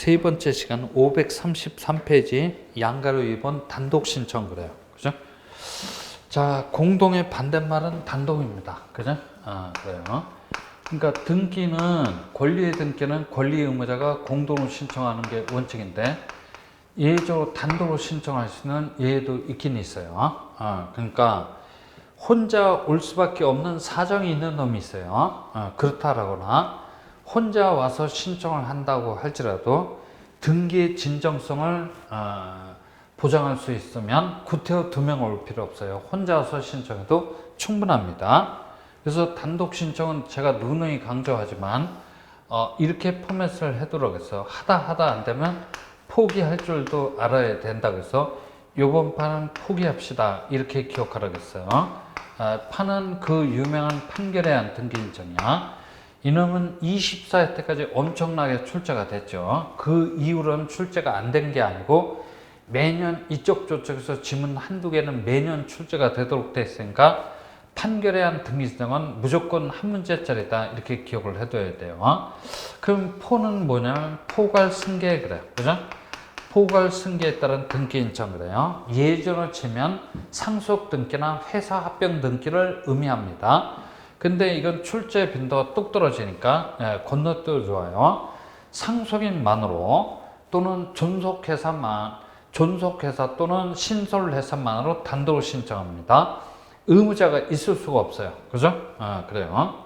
세 번째 시간 533페이지 양가로 2번 단독 신청 그래요. 그죠? 자, 공동의 반대말은 단독입니다. 그죠? 그래요. 그러니까 등기는 권리의 등기는 권리 의무자가 공동으로 신청하는 게 원칙인데 예외적으로 단독으로 신청할 수 있는 예외도 있긴 있어요. 그러니까 혼자 올 수밖에 없는 사정이 있는 놈이 있어요. 그렇다라거나 혼자 와서 신청을 한다고 할지라도 등기의 진정성을 보장할 수 있으면 구태여 두 명 올 필요 없어요. 혼자 와서 신청해도 충분합니다. 그래서 단독 신청은 제가 누누이 강조하지만 이렇게 포맷을 해두라고 했어요. 하다 안 되면 포기할 줄도 알아야 된다고 해서 요번 판은 포기합시다 이렇게 기억하라고 했어요. 판은 그 유명한 판결에 의한 등기 신청이야. 이놈은 24회 때까지 엄청나게 출제가 됐죠. 그 이후로는 출제가 안 된 게 아니고 매년 이쪽 저쪽에서 지문 한두 개는 매년 출제가 되도록 됐으니까 판결에 의한 등기 신청은 무조건 한 문제짜리다 이렇게 기억을 해둬야 돼요. 그럼 포는 뭐냐면 포괄 승계 그래요. 그죠? 포괄 승계에 따른 등기 신청 그래요. 예전으로 치면 상속 등기나 회사 합병 등기를 의미합니다. 근데 이건 출제 빈도가 뚝 떨어지니까 건너뛰어 좋아요. 상속인만으로 또는 존속회사 또는 신설회사만으로 단독으로 신청합니다. 의무자가 있을 수가 없어요. 그죠? 그래요.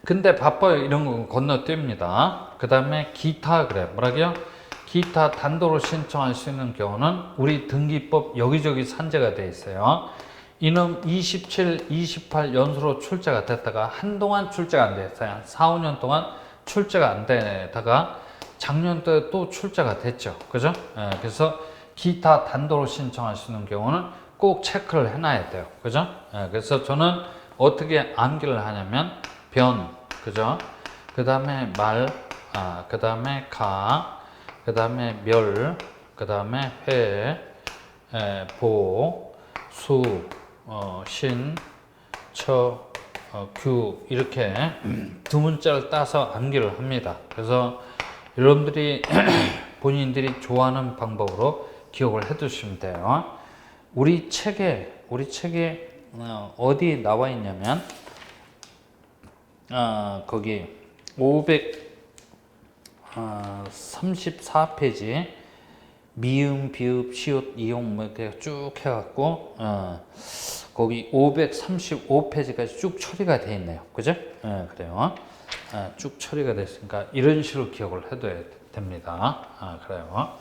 근데 바빠요. 이런 건 건너뜁니다. 그 다음에 기타 그래. 뭐라고요? 기타 단독으로 신청할 수 있는 경우는 우리 등기법 여기저기 산재가 돼 있어요. 이놈 27, 28 연수로 출제가 됐다가 한동안 출제가 안 됐어요. 4, 5년 동안 출제가 안 되다가 작년도에 또 출제가 됐죠. 그죠? 그래서 기타 단독으로 신청할 수 있는 경우는 꼭 체크를 해놔야 돼요. 그죠? 그래서 저는 어떻게 암기를 하냐면 변, 그죠? 그 다음에 말, 그 다음에 가, 그 다음에 멸, 그 다음에 회, 보, 수, 신, 처, 규 이렇게 두 문자를 따서 암기를 합니다. 그래서 여러분들이 본인들이 좋아하는 방법으로 기억을 해 두시면 돼요. 우리 책에 어디 나와 있냐면 거기 534페이지 미음, 비읍, 시옷, 이용 뭐 이렇게 쭉 해갖고 거기 535페이지까지 쭉 처리가 돼 있네요. 그죠? 그래요. 쭉 처리가 됐으니까 이런 식으로 기억을 해둬야 됩니다. 그래요.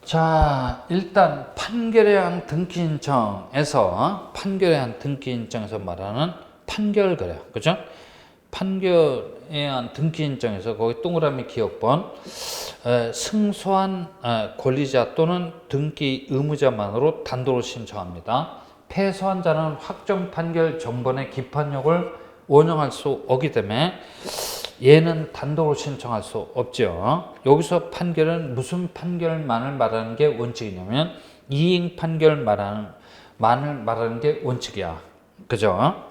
자, 일단 판결에 의한 등기 신청에서 말하는 판결 그래요. 그죠? 판결에 의한 등기 신청에서 거기 동그라미 기억번 승소한 권리자 또는 등기 의무자만으로 단독으로 신청합니다. 패소한 자는 확정 판결 정번의 기판력을 원용할 수 없기 때문에 얘는 단독으로 신청할 수 없죠. 여기서 판결은 무슨 판결만을 말하는 게 원칙이냐면 이행 판결만을 말하는 게 원칙이야. 그죠?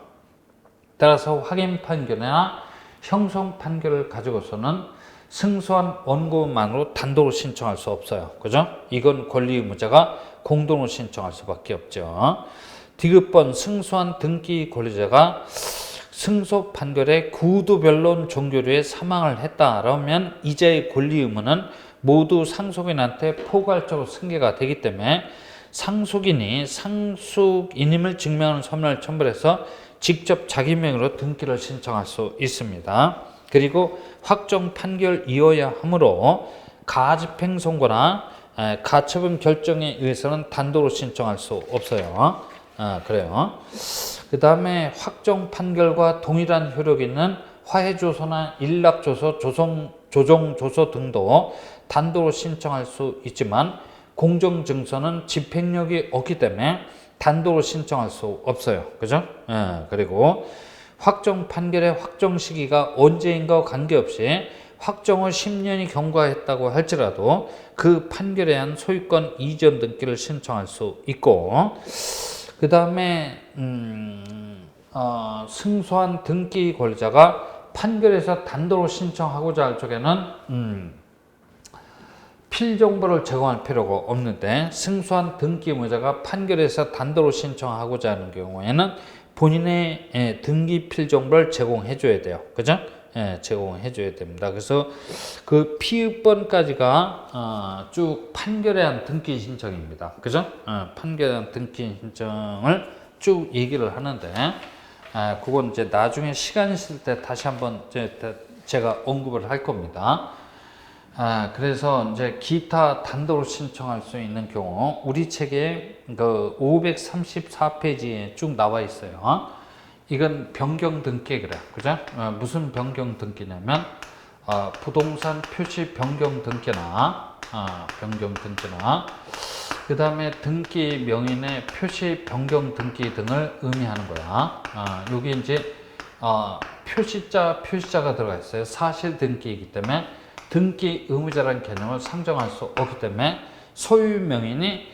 따라서 확인 판결이나 형성 판결을 가지고서는 승소한 원고만으로 단독으로 신청할 수 없어요. 그죠? 이건 권리 의무자가 공동으로 신청할 수밖에 없죠. 디귿번 승소한 등기 권리자가 승소 판결에 구두변론 종결후에 사망을 했다라면 이자의 권리 의무는 모두 상속인한테 포괄적으로 승계가 되기 때문에 상속인이 상속인임을 증명하는 서면을 첨부해서 직접 자기 명의로 등기를 신청할 수 있습니다. 그리고 확정 판결 이어야 하므로 가집행 선고나 가처분 결정에 의해서는 단독으로 신청할 수 없어요. 그래요. 그 다음에 확정 판결과 동일한 효력이 있는 화해조서나 일락조서, 조정조서 등도 단독으로 신청할 수 있지만 공정증서는 집행력이 없기 때문에 단독으로 신청할 수 없어요. 그죠? 그리고 확정 판결의 확정 시기가 언제인가와 관계없이 확정 후 10년이 경과했다고 할지라도 그 판결에 의한 소유권 이전 등기를 신청할 수 있고 그 다음에 승소한 등기 권리자가 판결에서 단도로 신청하고자 할 쪽에는 필정보를 제공할 필요가 없는데 승소한 등기 의무자가 판결에서 단도로 신청하고자 하는 경우에는 본인의 등기 필정보를 제공해 줘야 돼요. 그죠? 제공해 줘야 됩니다. 그래서 그 피읍번까지가 쭉 판결에 대한 등기 신청입니다. 그죠? 판결에 대한 등기 신청을 쭉 얘기를 하는데 그건 이제 나중에 시간 있을 때 다시 한번 제가 언급을 할 겁니다. 그래서 이제 기타 단도로 신청할 수 있는 경우 우리 책에 그 534페이지에 쭉 나와 있어요. 이건 변경 등기 그래, 그죠? 무슨 변경 등기냐면 부동산 표시 변경 등기나 그 다음에 등기 명인의 표시 변경 등기 등을 의미하는 거야. 여기 이제 표시자가 들어가 있어요. 사실 등기이기 때문에 등기 의무자라는 개념을 상정할 수 없기 때문에 소유 명인이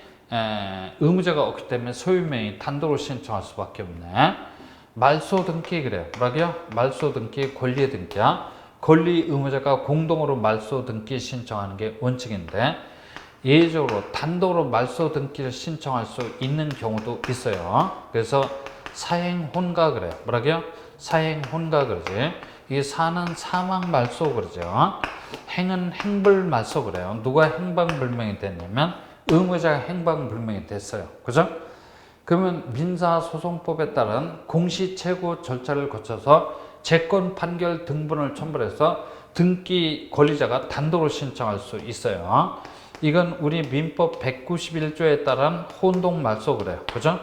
의무자가 없기 때문에 소유 명인이 단독으로 신청할 수밖에 없네. 말소 등기 그래요. 뭐라고요? 말소 등기 권리의 등기야. 권리 의무자가 공동으로 말소 등기 신청하는 게 원칙인데 예외적으로 단독으로 말소 등기를 신청할 수 있는 경우도 있어요. 그래서 사행 혼가 그래요. 뭐라고요? 사행 혼가 그러지. 이게 사는 사망 말소 그러죠. 행은 행불 말소 그래요. 누가 행방불명이 됐냐면 의무자가 행방불명이 됐어요. 그죠? 그러면 민사소송법에 따른 공시채고 절차를 거쳐서 재건 판결 등본을 첨부해서 등기 권리자가 단독으로 신청할 수 있어요. 이건 우리 민법 191조에 따른 혼동 말소 그래요. 그죠?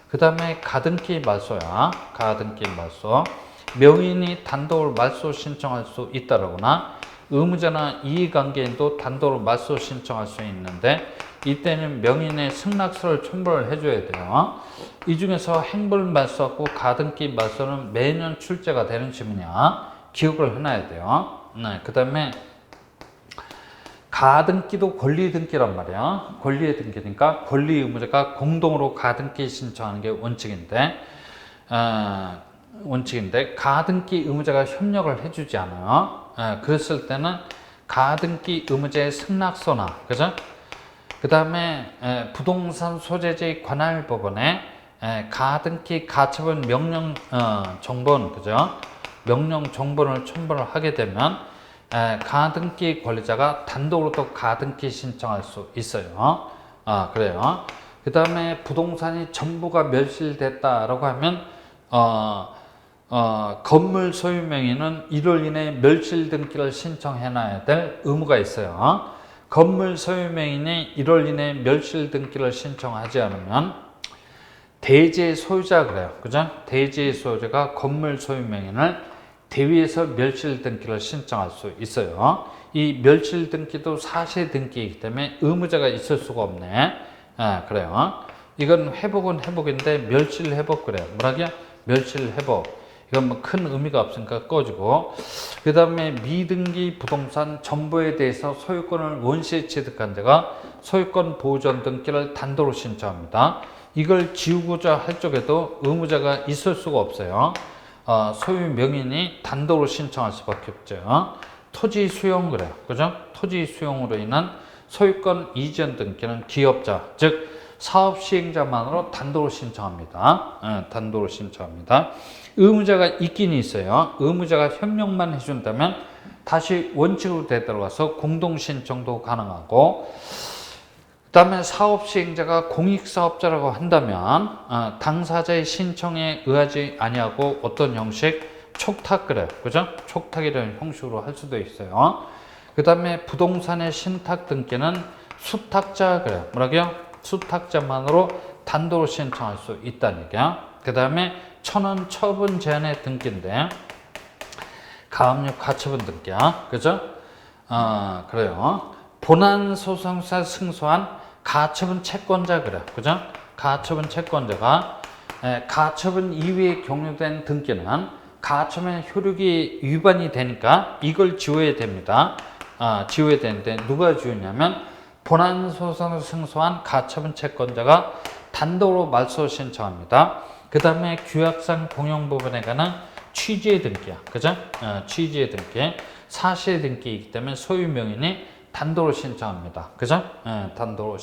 그 다음에 가등기 말소야. 가등기 말소. 명인이 단독으로 말소 신청할 수 있다라거나 의무자나 이해관계인도 단독으로 말소 신청할 수 있는데 이때는 명인의 승낙서를 첨부를 해줘야 돼요. 이 중에서 행불 말소하고 가등기 말소는 매년 출제가 되는 지문이야. 기억을 해놔야 돼요. 그 다음에 가등기도 권리등기란 말이야. 권리의 등기니까 권리 의무자가 공동으로 가등기 신청하는 게 원칙인데 가등기 의무자가 협력을 해주지 않아요. 그랬을 때는 가등기 의무자의 승낙서나 그죠? 그 다음에 부동산 소재지 관할 법원에 가등기 가처분 명령 정본 그죠? 명령 정본을 첨부를 하게 되면 가등기 권리자가 단독으로 또 가등기 신청할 수 있어요. 그래요. 그 다음에 부동산이 전부가 멸실됐다라고 하면 건물 소유 명의는 1월 이내에 멸실 등기를 신청해놔야 될 의무가 있어요. 건물 소유 명의는 1월 이내에 멸실 등기를 신청하지 않으면 대지의 소유자 그래요. 그죠? 대지의 소유자가 건물 소유 명의를 대위에서 멸실 등기를 신청할 수 있어요. 이 멸실 등기도 사실 등기이기 때문에 의무자가 있을 수가 없네. 그래요. 이건 회복은 회복인데 멸실 회복 그래요. 뭐라고요? 멸실 회복. 이건 뭐 큰 의미가 없으니까 꺼지고. 그 다음에 미등기 부동산 전부에 대해서 소유권을 원시에 취득한 자가 소유권 보전 등기를 단독으로 신청합니다. 이걸 지우고자 할 쪽에도 의무자가 있을 수가 없어요. 소유 명인이 단독으로 신청할 수밖에 없죠. 토지 수용 그래요. 그죠? 토지 수용으로 인한 소유권 이전 등기는 기업자, 즉 사업 시행자만으로 단독으로 신청합니다. 단독으로 신청합니다. 의무자가 있긴 있어요. 의무자가 협력만 해준다면 다시 원칙으로 되돌아가서 공동 신청도 가능하고, 그 다음에 사업 시행자가 공익사업자라고 한다면 당사자의 신청에 의하지 아니하고 어떤 형식 촉탁 그래요. 그죠? 촉탁이라는 형식으로 할 수도 있어요. 그 다음에 부동산의 신탁 등기는 수탁자 그래요. 뭐라고요? 수탁자만으로 단독으로 신청할 수 있다는 얘기야. 그 다음에 천원 처분 제한의 등기인데 가압류 가처분 등기야. 그죠? 그래요. 본안소송사 승소한 가처분 채권자 그래. 그죠? 가처분 채권자가 가처분 이후에 종료된 등기는 가처분 효력이 위반이 되니까 이걸 지워야 됩니다. 지워야 되는데 누가 지우냐면 본안소송을 승소한 가처분 채권자가 단독으로 말소 신청합니다. 그 다음에 규약상 공용 부분에 관한 취지의 등기야. 그죠? 취지의 등기. 사실의 등기이기 때문에 소유 명인이 단독으로 신청합니다. 그죠? 단독으로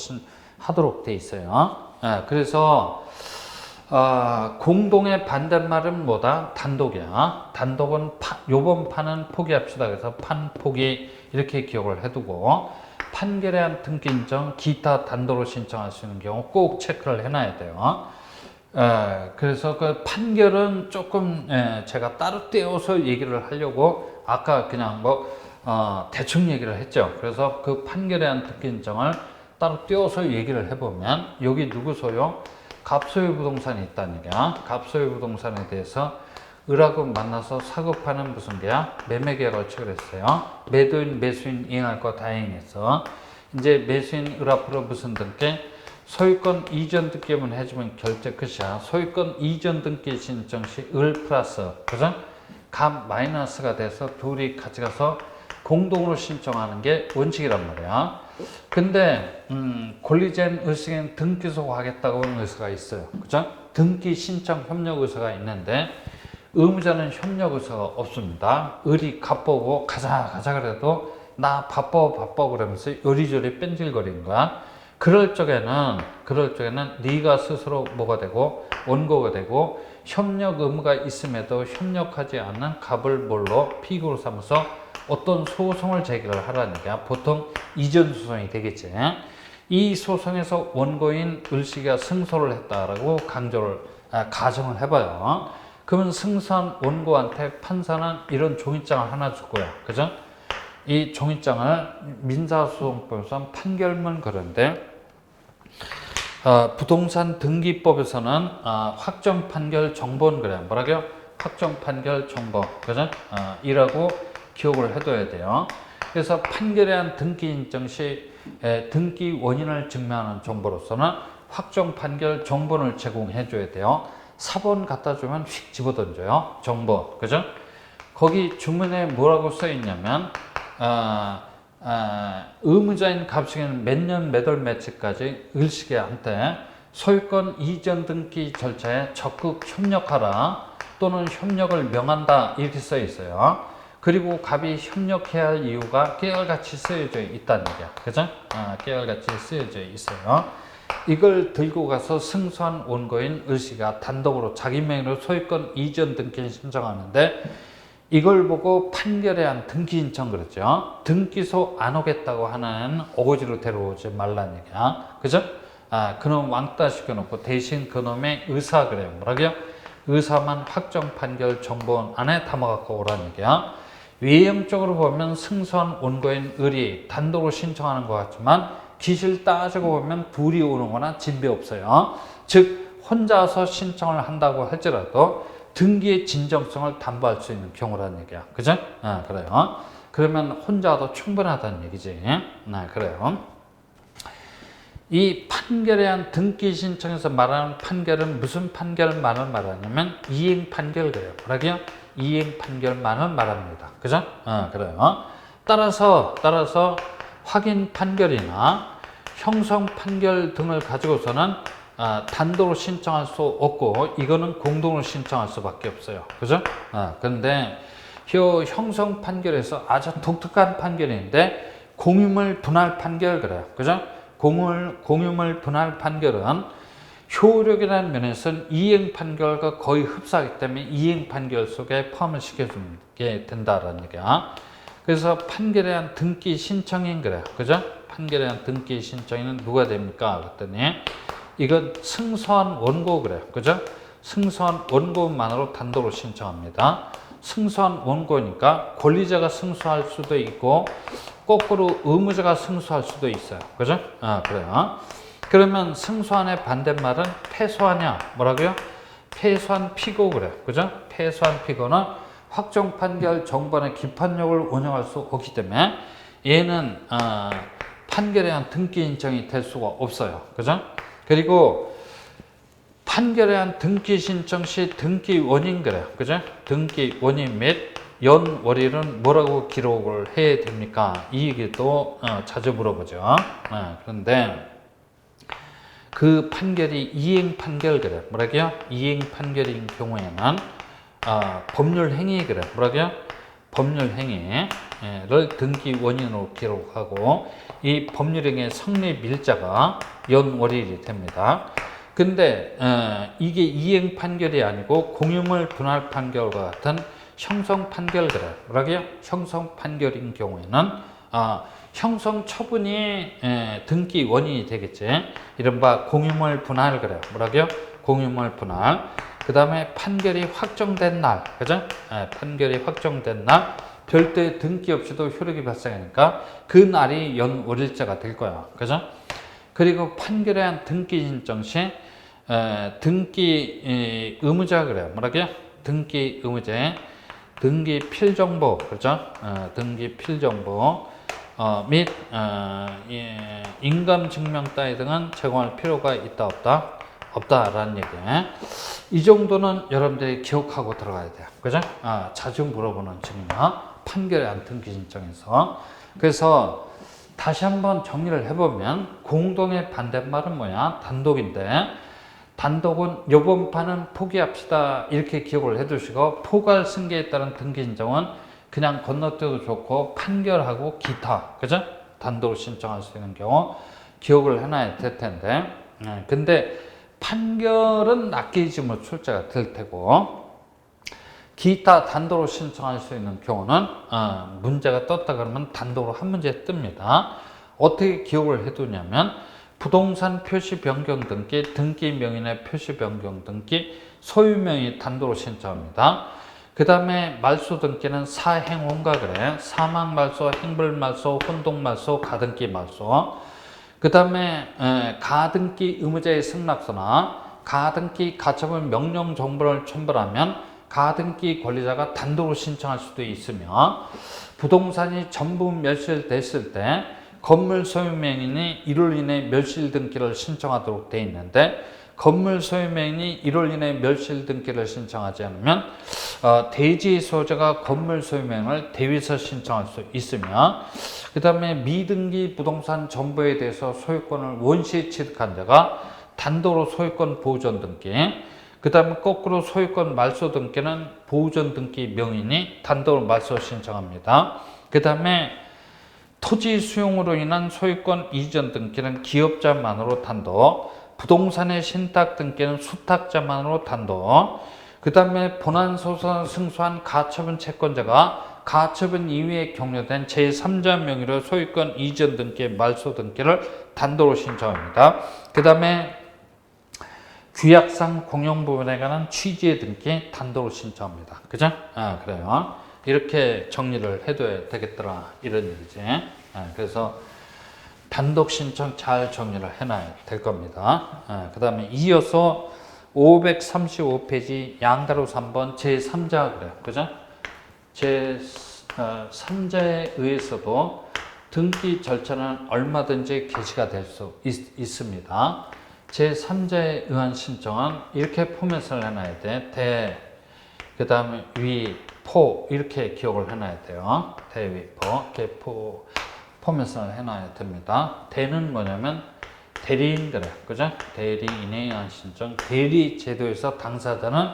하도록 돼 있어요. 그래서 공동의 반대말은 뭐다? 단독이야. 단독은 요번 판은 포기합시다. 그래서 판 포기 이렇게 기억을 해두고 판결에 한 등기 인정 기타 단독으로 신청할 수 있는 경우 꼭 체크를 해놔야 돼요. 그래서 그 판결은 조금 제가 따로 떼어서 얘기를 하려고 아까 그냥 대충 얘기를 했죠. 그래서 그 판결에 한 등기 인정을 따로 떼어서 얘기를 해보면 여기 누구 소유? 갑소유 부동산이 있다는 얘기야. 갑소유 부동산에 대해서 을하고 만나서 사급하는 무슨 계야? 매매계약을 체결했어요. 매도인, 매수인 이행할 거 다 이행했어. 이제 매수인 을 앞으로 무슨 등기? 소유권 이전 등기만 해주면 결제 끝이야. 소유권 이전 등기 신청 시 을 플러스, 그죠? 갑 마이너스가 돼서 둘이 같이 가서 공동으로 신청하는 게 원칙이란 말이야. 근데 권리자인 을승인 등기소 하겠다고 하는 의사가 있어요. 그죠? 등기 신청 협력 의사가 있는데 의무자는 협력 의사가 없습니다. 을이 갑보고 가자 그래도 나 바빠 그러면서 요리조리 뺀질거리는 거야. 그럴 적에는 네가 스스로 뭐가 되고 원고가 되고 협력 의무가 있음에도 협력하지 않는 갑을 뭘로 피고로 삼아서 어떤 소송을 제기를 하라는 얘기야. 보통 이전 소송이 되겠지. 이 소송에서 원고인 을씨가 승소를 했다라고 가정을 해봐요. 그러면 승소한 원고한테 판사는 이런 종이장을 하나 줄 거야. 그죠? 이 종이장을 민사소송법에서 판결문 그런데 부동산 등기법에서는 확정 판결 정보는 그래. 뭐라고요? 확정 판결 정보. 그죠? 이라고 기억을 해둬야 돼요. 그래서 판결에 한 등기 인정 시 등기 원인을 증명하는 정보로서는 확정 판결 정보를 제공해 줘야 돼요. 사본 갖다 주면 휙 집어던져요. 정보. 그죠? 거기 주문에 뭐라고 써 있냐면 의무자인 갑승에는 몇 년 몇 월 며칠까지 을씨한테 소유권 이전 등기 절차에 적극 협력하라 또는 협력을 명한다 이렇게 써 있어요. 그리고 갑이 협력해야 할 이유가 깨알같이 쓰여져 있다는 얘기야. 그죠? 깨알같이 쓰여져 있어요. 이걸 들고 가서 승소한 원고인 을씨가 단독으로 자기 명의로 소유권 이전 등기를 신청하는데 이걸 보고 판결에 한 등기 신청 그랬죠. 등기소 안 오겠다고 하는 어거지로 데려오지 말라는 얘기야. 그죠? 그놈 왕따 시켜놓고 대신 그놈의 의사 그래요. 뭐라고요? 의사만 확정 판결 정보원 안에 담아갖고 오라는 얘기야. 외형적으로 보면 승소한 원고인 을이 단독으로 신청하는 것 같지만 기실 따지고 보면 둘이 오는 거나 진배 없어요. 즉 혼자서 신청을 한다고 할지라도 등기의 진정성을 담보할 수 있는 경우라는 얘기야. 그죠? 그래요. 그러면 혼자도 충분하다는 얘기지. 그래요. 이 판결에 한 등기 신청에서 말하는 판결은 무슨 판결만을 말하냐면 이행 판결 그래요. 뭐라고요? 이행 판결만을 말합니다. 그죠? 그래요. 따라서 확인 판결이나 형성 판결 등을 가지고서는 단독으로 신청할 수 없고 이거는 공동으로 신청할 수밖에 없어요. 그죠? 그런데 형성 판결에서 아주 독특한 판결인데 공유물 분할 판결 그래요. 그죠? 공유물 분할 판결은 효력이라는 면에서는 이행 판결과 거의 흡사하기 때문에 이행 판결 속에 포함을 시켜주게 된다라는 얘기야. 그래서 판결에 한 등기 신청인 그래요. 그죠? 판결에 한 등기 신청인은 누가 됩니까? 그랬더니 이건 승소한 원고 그래요. 그죠? 승소한 원고만으로 단독으로 신청합니다. 승소한 원고니까 권리자가 승소할 수도 있고 거꾸로 의무자가 승소할 수도 있어요. 그죠? 그래요. 그러면 승소한의 반대말은 패소하냐? 뭐라고요? 패소한 피고 그래요. 그죠? 패소한 피고는 확정 판결 정보의 기판력을 운영할 수 없기 때문에 얘는 판결에 한 등기 인정이 될 수가 없어요. 그죠? 그리고 판결에 한 등기 신청 시 등기 원인 그래요. 그죠? 등기 원인 및 연월일은 뭐라고 기록을 해야 됩니까? 이 얘기도 자주 물어보죠. 그런데 그 판결이 이행 판결 그래요. 뭐라고요? 이행 판결인 경우에는 법률 행위 그래. 뭐라고요? 법률 행위를 등기 원인으로 기록하고 이 법률 행위의 성립 일자가 연월일이 됩니다. 근데 이게 이행 판결이 아니고 공유물 분할 판결과 같은 형성 판결 그래. 뭐라고요? 형성 판결인 경우에는 형성 처분이 등기 원인이 되겠지. 이른바 공유물 분할 그래. 뭐라고요? 공유물 분할. 그 다음에 판결이 확정된 날, 그죠? 판결이 확정된 날, 별도의 등기 없이도 효력이 발생하니까 그 날이 연월일자가 될 거야, 그죠? 그리고 판결에 한 등기 신청 시 등기 의무자 그래요. 뭐라고요? 등기 의무제, 등기 필정보, 그렇죠? 등기 필정보 및 인감 증명 따위 등은 제공할 필요가 있다 없다? 없다라는 얘기예요. 이 정도는 여러분들이 기억하고 들어가야 돼요. 그죠? 자주 물어보는 질문이야. 판결에 안 등기 신청에서. 그래서 다시 한번 정리를 해보면 공동의 반대말은 뭐야? 단독인데 단독은 요번 판은 포기합시다 이렇게 기억을 해두시고 포괄 승계에 따른 등기 신청은 그냥 건너뛰어도 좋고 판결하고 기타 그죠? 단독으로 신청할 수 있는 경우 기억을 해놔야 될 텐데 근데 판결은 낚이지물 출제가 될 테고 기타 단독으로 신청할 수 있는 경우는 문제가 떴다 그러면 단독으로 한 문제 뜹니다. 어떻게 기억을 해두냐면 부동산 표시 변경 등기, 등기 명인의 표시 변경 등기, 소유명의 단독으로 신청합니다. 그 다음에 말소 등기는 사행혼가 그래. 사망 말소, 행불 말소, 혼동 말소, 가등기 말소. 그 다음에 가등기 의무자의 승낙서나 가등기 가처분 명령 정보를 첨부하면 가등기 권리자가 단독으로 신청할 수도 있으며 부동산이 전부 멸실됐을 때 건물 소유명인이 이로 인해 멸실 등기를 신청하도록 되어 있는데 건물 소유명인이 이로 인해 멸실 등기를 신청하지 않으면 대지 소유자가 건물 소유명을 대위에서 신청할 수 있으며 그 다음에 미등기 부동산 전부에 대해서 소유권을 원시 취득한 자가 단독으로 소유권 보존 등기 그 다음에 거꾸로 소유권 말소 등기는 보존 등기 명인이 단독으로 말소 신청합니다. 그 다음에 토지 수용으로 인한 소유권 이전 등기는 기업자만으로 단독 부동산의 신탁 등기는 수탁자만으로 단독 그 다음에 본안소송 승소한 가처분 채권자가 가처분 이후에 격려된 제3자 명의로 소유권 이전 등기, 말소 등기를 단독으로 신청합니다. 그 다음에 규약상 공용 부분에 관한 취지의 등기 단독으로 신청합니다. 그죠? 그래요. 이렇게 정리를 해둬야 되겠더라. 이런 얘기지. 그래서 단독 신청 잘 정리를 해놔야 될 겁니다. 그 다음에 이어서 535페이지 양가로 3번 제3자 그래요. 그죠? 제3자에 의해서도 등기 절차는 얼마든지 개시가 될 수 있습니다. 제3자에 의한 신청은 이렇게 포맷을 해놔야 돼. 대, 그 다음에 위, 포 이렇게 기억을 해놔야 돼요. 대, 위, 포 이렇게 포맷을 해놔야 됩니다. 대는 뭐냐면 대리인들에 그죠? 대리인에 의한 신청. 대리 제도에서 당사자는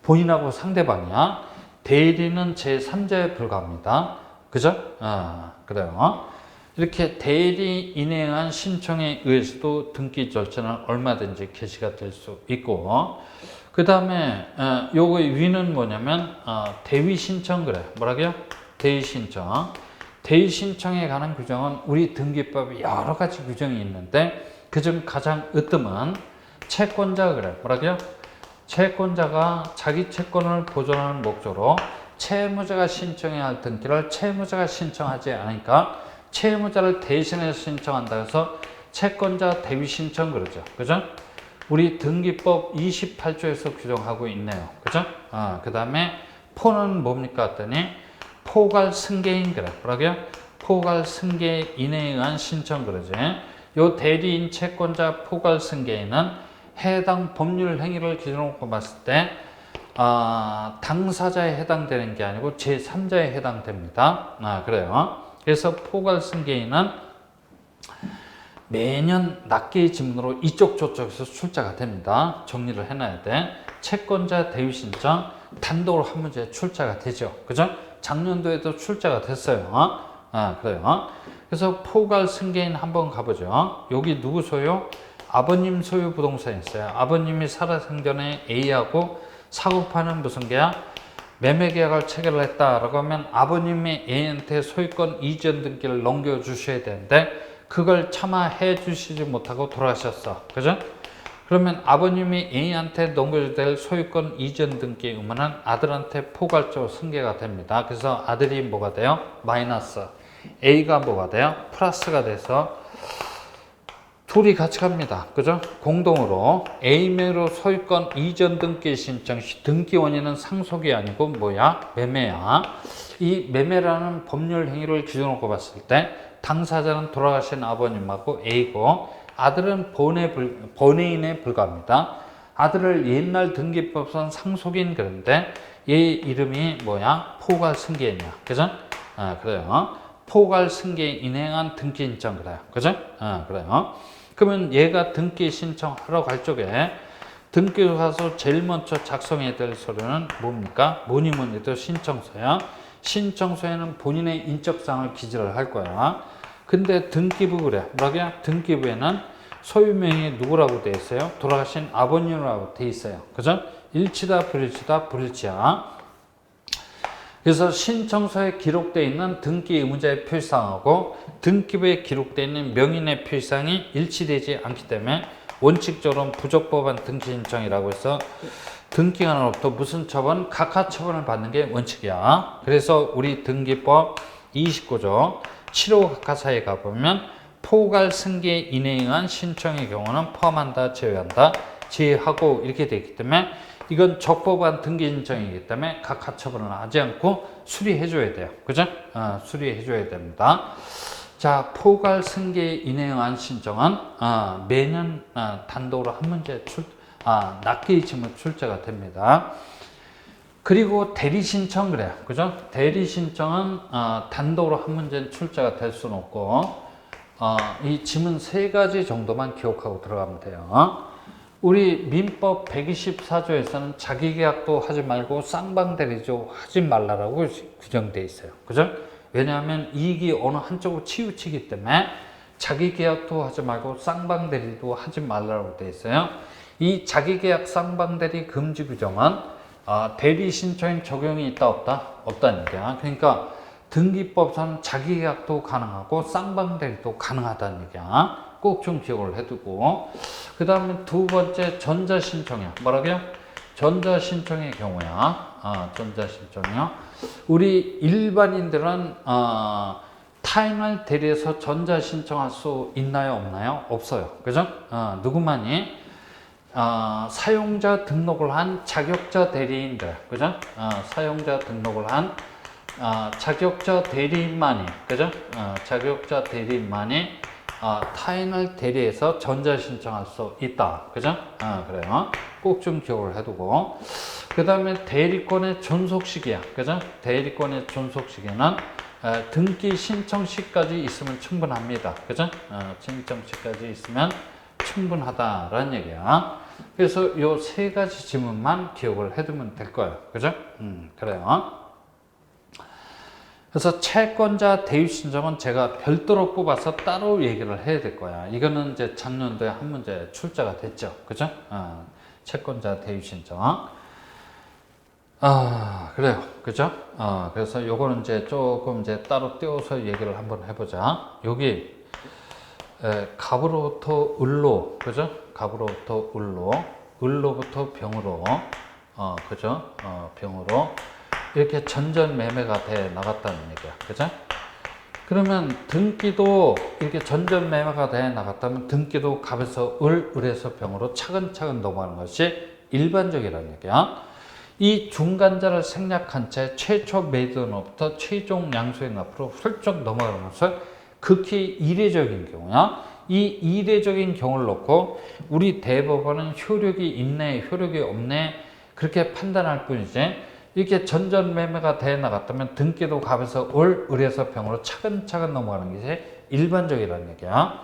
본인하고 상대방이야. 대리는 제3자에 불과합니다. 그죠? 그래요. 이렇게 대리인에 의한 신청에 의해서도 등기 절차는 얼마든지 개시가 될 수 있고 그 다음에 요거의 위는 뭐냐면 대위 신청 그래. 뭐라고요? 대위 신청. 대위 신청에 관한 규정은 우리 등기법에 여러 가지 규정이 있는데 그중 가장 으뜸은 채권자 그래. 뭐라고요? 채권자가 자기 채권을 보존하는 목적으로 채무자가 신청해야 할 등기를 채무자가 신청하지 않으니까 채무자를 대신해서 신청한다 해서 채권자 대위 신청 그러죠. 그죠? 우리 등기법 28조에서 규정하고 있네요. 그죠? 그 다음에 포는 뭡니까? 했더니 포괄 승계인 그래. 뭐라고요? 포괄 승계인에 의한 신청 그러지. 요 대리인 채권자 포괄 승계인은 해당 법률 행위를 기준으로 봤을 때 당사자에 해당되는 게 아니고 제3자에 해당됩니다. 그래요. 그래서 포괄 승계인은 매년 낱개의 지문으로 이쪽 저쪽에서 출제가 됩니다. 정리를 해놔야 돼. 채권자 대위 신청, 단독으로 한 문제 출제가 되죠. 그죠? 작년도에도 출제가 됐어요. 그래요. 그래서 포괄 승계인 한번 가보죠. 여기 누구 소유? 아버님 소유 부동산이 있어요. 아버님이 살아생전에 A하고 사고파는 무슨 계약? 매매 계약을 체결을 했다라고 하면 아버님이 A한테 소유권 이전 등기를 넘겨주셔야 되는데 그걸 차마 해주시지 못하고 돌아가셨어. 그죠? 그러면 아버님이 A한테 넘겨줘야 될 소유권 이전 등기 의무는 아들한테 포괄적으로 승계가 됩니다. 그래서 아들이 뭐가 돼요? 마이너스. A가 뭐가 돼요? 플러스가 돼서 둘이 같이 갑니다. 그죠? 공동으로 A매로 소유권 이전 등기 신청 시 등기 원인은 상속이 아니고 뭐야? 매매야. 이 매매라는 법률 행위를 기준으로 봤을 때 당사자는 돌아가신 아버님하고 A고 아들은 본해인에 불과합니다. 아들을 옛날 등기법상 상속인 그런데 얘 이름이 뭐야? 포괄 승계인이야. 그죠? 그래요. 포괄 승계인 행한 등기 신청 그래요. 그죠? 그래요. 그러면 얘가 등기 신청하러 갈 쪽에 등기소 가서 제일 먼저 작성해야 될 서류는 뭡니까? 뭐니 해도 신청서야. 신청서에는 본인의 인적사항을 기재를 할 거야. 근데 등기부 그래. 뭐라고요? 등기부에는 소유명이 누구라고 돼 있어요? 돌아가신 아버님이라고 돼 있어요. 그죠? 일치다, 불일치다, 불일치야. 그래서 신청서에 기록되어 있는 등기 의무자의 표시사항하고 등기부에 기록되어 있는 명인의 표시사항이 일치되지 않기 때문에 원칙적으로는 부적법한 등기 신청이라고 해서 등기관으로부터 무슨 처분? 각하 처분을 받는 게 원칙이야. 그래서 우리 등기법 29조 7호 각하사에 가보면 포괄 승계 인해에 의한 신청의 경우는 포함한다, 제외한다, 제외하고 이렇게 되어 있기 때문에 이건 적법한 등기 신청이기 때문에 각하 처분을 하지 않고 수리해줘야 돼요. 그죠? 수리해줘야 됩니다. 자, 포괄 승계 인해에 의한 신청은 매년 단독으로 한 문제 낱개 이침은 출제가 됩니다. 그리고 대리 신청 그래요. 그죠? 대리 신청은 단독으로 한 문제는 출제가 될 수는 없고 이 지문 3가지 정도만 기억하고 들어가면 돼요. 우리 민법 124조에서는 자기계약도 하지 말고 쌍방대리도 하지 말라라고 규정되어 있어요. 그죠? 왜냐하면 이익이 어느 한쪽으로 치우치기 때문에 자기계약도 하지 말고 쌍방대리도 하지 말라고 되어 있어요. 이 자기계약 쌍방대리 금지 규정은 대리 신청인 적용이 있다 없다? 없다는 얘기야. 그러니까 등기법상 자기계약도 가능하고 쌍방대리도 가능하다는 얘기야. 꼭 좀 기억을 해두고 그 다음에 두 번째 전자신청이야. 뭐라고요? 전자신청의 경우야. 전자신청이요. 우리 일반인들은 타인을 대리해서 전자신청할 수 있나요? 없나요? 없어요. 그죠? 누구만이? 사용자 등록을 한 자격자 대리인들. 그죠? 사용자 등록을 한 자격자 대리인만이. 그죠? 자격자 대리인만이 타인을 대리해서 전자신청할 수 있다. 그죠? 그래요. 꼭 좀 기억을 해두고. 그 다음에 대리권의 존속 시기야. 그죠? 대리권의 존속 시기는 등기 신청 시까지 있으면 충분합니다. 그죠? 신청 시까지 있으면 충분하다라는 얘기야. 그래서 요 3가지 지문만 기억을 해두면 될 거예요. 그죠? 그래요. 그래서 채권자 대유 신청은 제가 별도로 뽑아서 따로 얘기를 해야 될 거야. 이거는 이제 작년도에 한 문제 출제가 됐죠. 그죠? 채권자 대유 신청. 그래요. 그죠? 그래서 요거는 이제 조금 이제 따로 띄워서 얘기를 한번 해보자. 여기, 갑으로부터 을로, 그죠? 갑으로부터 을로, 을로부터 병으로, 그죠? 병으로. 이렇게 전전 매매가 돼 나갔다는 얘기야. 그죠? 그러면 등기도 이렇게 전전 매매가 돼 나갔다면 등기도 갑에서 을에서 병으로 차근차근 넘어가는 것이 일반적이라는 얘기야. 이 중간자를 생략한 채 최초 매도로부터 최종 양수행 앞으로 훌쩍 넘어가는 것은 극히 이례적인 경우야. 이 이례적인 경우를 놓고 우리 대법원은 효력이 있네, 효력이 없네 그렇게 판단할 뿐이지 이렇게 전전 매매가 돼 나갔다면 등기도 갑에서 을에서 병으로 차근차근 넘어가는 것이 일반적이라는 얘기야.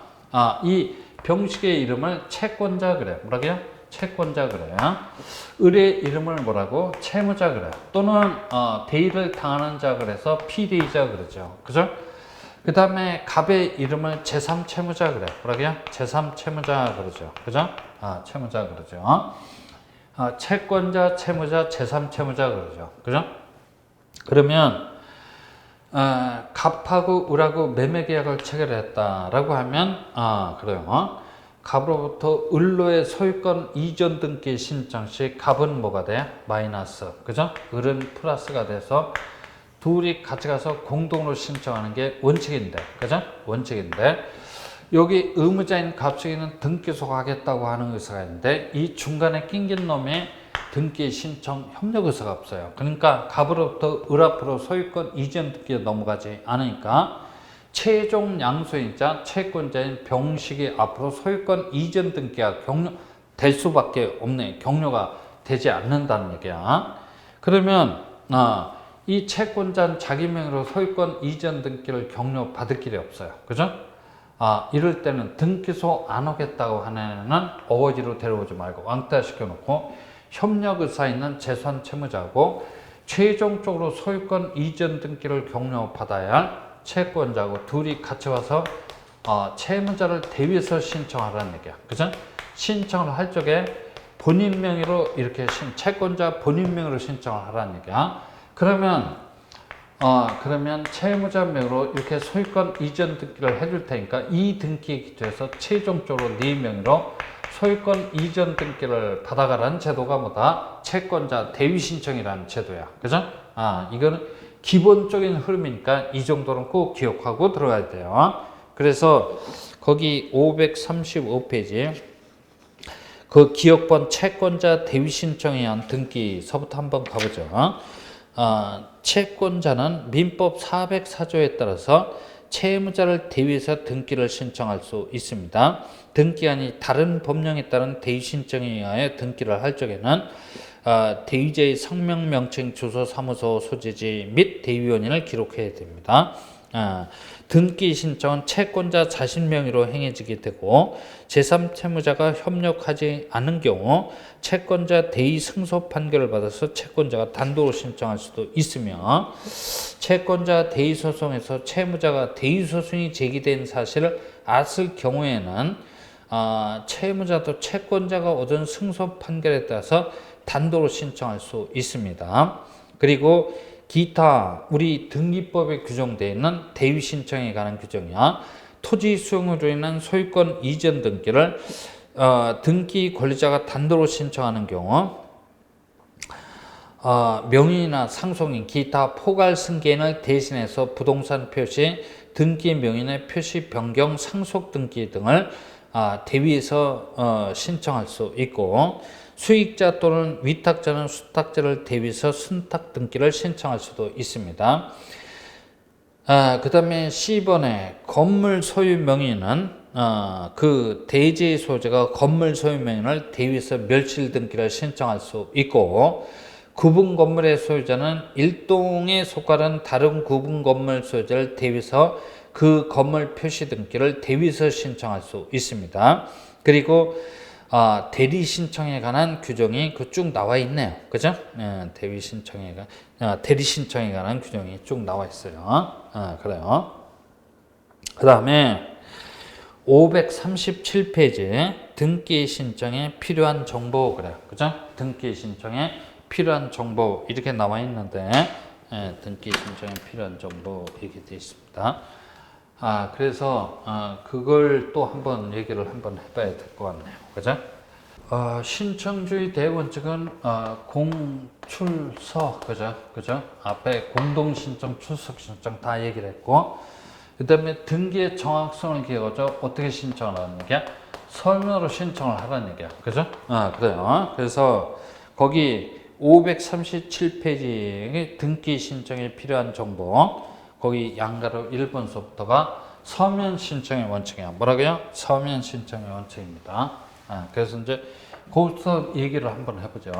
이 병식의 이름을 채권자 그래. 뭐라고요? 채권자 그래요. 을의 이름을 뭐라고? 채무자 그래요. 또는 대의를 당하는 자 그래서 피대의자 그러죠. 그죠? 그 다음에 갑의 이름을 제3채무자 그래요. 뭐라고요? 제3채무자 그러죠. 그죠? 채무자 그러죠. 채권자, 채무자, 제3채무자 그러죠. 그죠? 그러면 갑하고 을하고 매매계약을 체결했다라고 하면 그래요. 갑으로부터 을로의 소유권 이전 등기 신청 시 갑은 뭐가 돼? 마이너스. 그죠? 을은 플러스가 돼서 둘이 같이 가서 공동으로 신청하는 게 원칙인데. 그죠? 원칙인데 여기 의무자인 갑승이는 등기소 가겠다고 하는 의사가 있는데 이 중간에 낑긴 놈의 등기 신청 협력 의사가 없어요. 그러니까 갑으로부터 을 앞으로 소유권 이전 등기가 넘어가지 않으니까 최종 양수인자 채권자인 병식이 앞으로 소유권 이전 등기가 될 수밖에 없네. 격려가 되지 않는다는 얘기야. 그러면 이 채권자는 자기 명의로 소유권 이전 등기를 격려받을 길이 없어요. 그죠? 이럴 때는 등기소 안 오겠다고 하는 애는 어거지로 데려오지 말고 왕따 시켜놓고 협력의사 있는 재산 채무자고 최종적으로 소유권 이전 등기를 격려받아야 할 채권자고 둘이 같이 와서 채무자를 대위해서 신청하라는 얘기야. 그죠? 신청을 할 적에 본인 명의로 이렇게 채권자 본인 명의로 신청을 하라는 얘기야. 그러면 채무자 명의로 이렇게 소유권 이전 등기를 해줄 테니까 이 등기에 기초해서 최종적으로 네 명의로 소유권 이전 등기를 받아가라는 제도가 뭐다? 채권자 대위 신청이라는 제도야. 그죠? 이거는 기본적인 흐름이니까 이 정도는 꼭 기억하고 들어가야 돼요. 그래서 거기 535페이지 그 기억번 채권자 대위 신청에 의한 등기서부터 한번 가보죠. 채권자는 민법 404조에 따라서 채무자를 대위해서 등기를 신청할 수 있습니다. 등기안이 다른 법령에 따른 대위 신청에 의하여 등기를 할 적에는 대위자의 성명, 명칭, 주소, 사무소, 소재지 및 대위원인을 기록해야 됩니다. 등기 신청은 채권자 자신 명의로 행해지게 되고 제3채무자가 협력하지 않은 경우 채권자 대위 승소 판결을 받아서 채권자가 단독으로 신청할 수도 있으며 채권자 대위 소송에서 채무자가 대위 소송이 제기된 사실을 알았을 경우에는 채무자도 채권자가 얻은 승소 판결에 따라서 단독으로 신청할 수 있습니다. 그리고 기타 우리 등기법에 규정되어 있는 대위 신청에 관한 규정이야. 토지 수용으로 인한 소유권 이전 등기를 등기 권리자가 단독으로 신청하는 경우 명의나 상속인 기타 포괄 승계인을 대신해서 부동산 표시, 등기 명의의 표시 변경, 상속 등기 등을 대위해서 신청할 수 있고 수익자 또는 위탁자는 수탁자를 대위해서 순탁 등기를 신청할 수도 있습니다. 그 다음에 C번에 건물 소유 명의는 그 대지의 소유자가 건물 소유 명의를 대위해서 멸실 등기를 신청할 수 있고 구분 건물의 소유자는 일동에 속하는 다른 구분 건물 소유자를 대위해서 그 건물 표시 등기를 대위해서 신청할 수 있습니다. 그리고 대리 신청에 관한 규정이 쭉 나와 있네요. 그죠? 대리 신청에 관한 규정이 쭉 나와 있어요. 그래요. 그 다음에 537페이지 등기 신청에 필요한 정보 그래요. 그죠? 등기 신청에 필요한 정보 이렇게 나와 있는데 등기 신청에 필요한 정보 이렇게 되어 있습니다. 그래서 그걸 또 한번 얘기를 한번 해봐야 될 것 같네요. 그죠? 신청주의 대원칙은 공출서 그죠? 앞에 공동신청, 출석신청 다 얘기를 했고 그 다음에 등기의 정확성을 기억하죠. 어떻게 신청을 하는 얘기야? 서면으로 신청을 하라는 얘기야. 그죠? 그래요. 그래서 거기 537페이지 등기 신청에 필요한 정보 거기 양가로 1번서부터가 서면 신청의 원칙이야. 뭐라고요? 서면 신청의 원칙입니다. 그래서 이제 거기서 얘기를 한번 해보죠.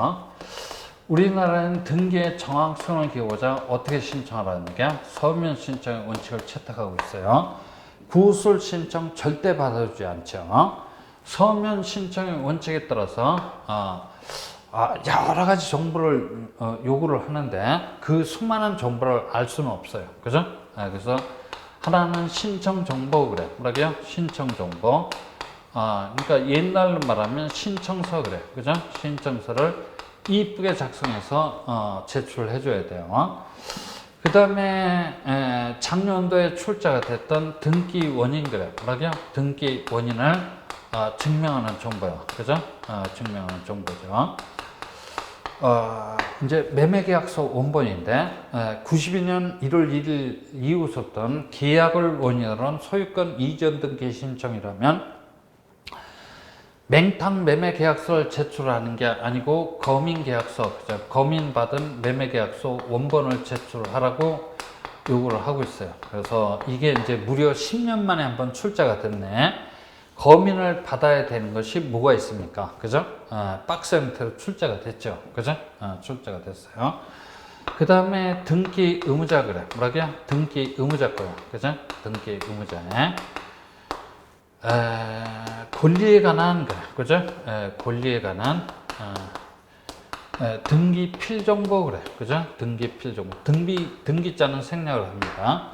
우리나라는 등기의 정확성을 기하고자 어떻게 신청하라는 게 서면 신청의 원칙을 채택하고 있어요. 구술 신청 절대 받아주지 않죠. 서면 신청의 원칙에 따라서 여러 가지 정보를 요구를 하는데 그 수많은 정보를 알 수는 없어요. 그죠? 그래서 하나는 신청 정보 그래. 뭐라고요? 신청 정보. 그러니까 옛날로 말하면 신청서 그래. 그죠? 신청서를 이쁘게 작성해서 제출해 줘야 돼요. 그 다음에 작년도에 출제가 됐던 등기 원인 그래. 뭐라고요? 등기 원인을 증명하는 정보요. 그죠? 증명하는 정보죠. 이제 매매계약서 원본인데 92년 1월 1일 이후 썼던 계약을 원인으로 한 소유권 이전 등기 신청이라면 맹탕 매매계약서를 제출하는 게 아니고 거민계약서, 그죠? 거민받은 매매계약서 원본을 제출하라고 요구를 하고 있어요. 그래서 이게 이제 무려 10년 만에 한번 출제가 됐네. 거민을 받아야 되는 것이 뭐가 있습니까? 그죠? 박스 형태로 출제가 됐죠. 그죠? 출제가 됐어요. 그 다음에 등기 의무자 그래. 뭐라고요? 등기 의무자 거요. 그죠? 등기 의무자에. 권리에 관한 그래. 그죠? 권리에 관한 등기 필정보 그래. 그죠? 등기 필정보. 등기자는 생략을 합니다.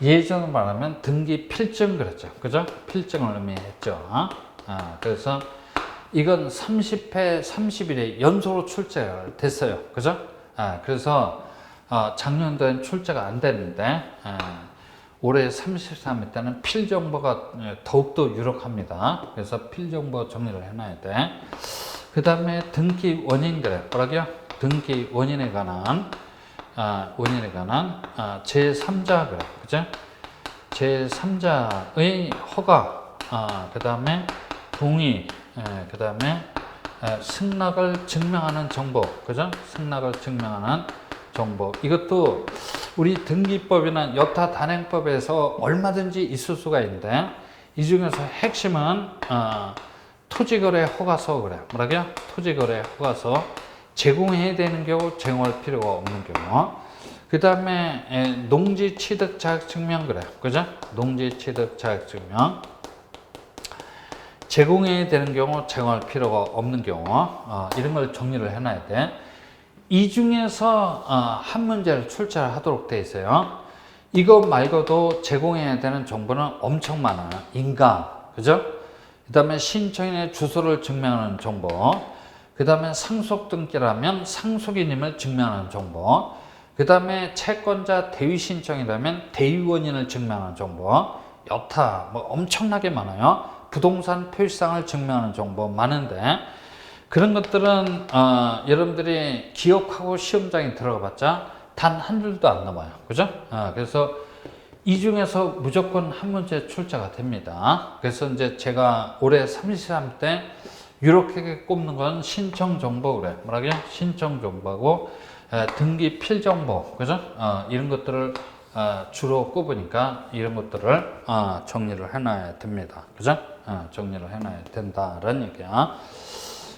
예전으로 말하면 등기 필증 그랬죠. 그죠? 필증을 의미했죠. 그래서 이건 30회, 30일에 연소로 출제가 됐어요. 그죠? 그래서 작년도엔 출제가 안 됐는데 올해 33회 때는 필정보가 더욱더 유력합니다. 그래서 필정보 정리를 해놔야 돼. 그 다음에 등기 원인 그래. 뭐라고요? 등기 원인에 관한 제3자 그래. 그죠? 제3자의 허가, 그 다음에 동의, 그 다음에 승낙을 증명하는 정보, 그죠? 승낙을 증명하는 정보. 이것도 우리 등기법이나 여타 단행법에서 얼마든지 있을 수가 있는데 이 중에서 핵심은 토지거래 허가서 그래. 뭐라고요? 토지거래 허가서 제공해야 되는 경우 제공할 필요가 없는 경우. 그 다음에 농지 취득 자격증명 그래. 그죠? 농지 취득 자격증명 제공해야 되는 경우 제공할 필요가 없는 경우 이런 걸 정리를 해놔야 돼. 이 중에서 한 문제를 출제를 하도록 돼 있어요. 이거 말고도 제공해야 되는 정보는 엄청 많아요. 인감, 그죠? 그 다음에 신청인의 주소를 증명하는 정보, 그 다음에 상속 등기라면 상속인임을 증명하는 정보, 그 다음에 채권자 대위 신청이라면 대위 원인을 증명하는 정보, 여타 뭐 엄청나게 많아요. 부동산 표시상을 증명하는 정보 많은데 그런 것들은 여러분들이 기억하고 시험장에 들어가 봤자 단 한 줄도 안 나와요. 그죠? 그래서 이 중에서 무조건 한 문제 출제가 됩니다. 그래서 이제 제가 올해 33 때 이렇게 꼽는 건 신청 정보 그래. 뭐라고요? 신청 정보하고 등기 필정보. 그죠? 이런 것들을 주로 꼽으니까 이런 것들을 정리를 해놔야 됩니다. 그죠? 정리를 해놔야 된다는 얘기야.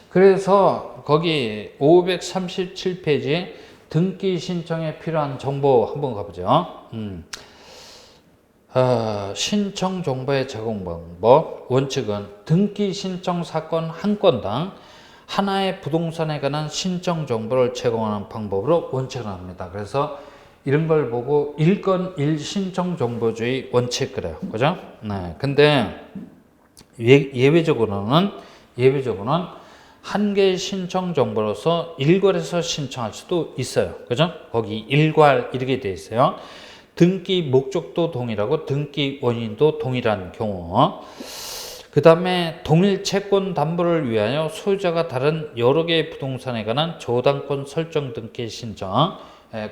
그래서 거기 537페이지 등기 신청에 필요한 정보 한번 가보죠. 신청 정보의 제공 방법 원칙은 등기 신청 사건 한 건당 하나의 부동산에 관한 신청 정보를 제공하는 방법으로 원칙을 합니다. 그래서 이런 걸 보고 1건 1신청 정보주의 원칙 그래요. 그죠? 네. 근데 예외적으로는 한 개의 신청 정보로서 일괄해서 신청할 수도 있어요. 그죠? 거기 일괄 이렇게 돼 있어요. 등기 목적도 동일하고 등기 원인도 동일한 경우. 그 다음에 동일 채권 담보를 위하여 소유자가 다른 여러 개의 부동산에 관한 저당권 설정 등기 신청,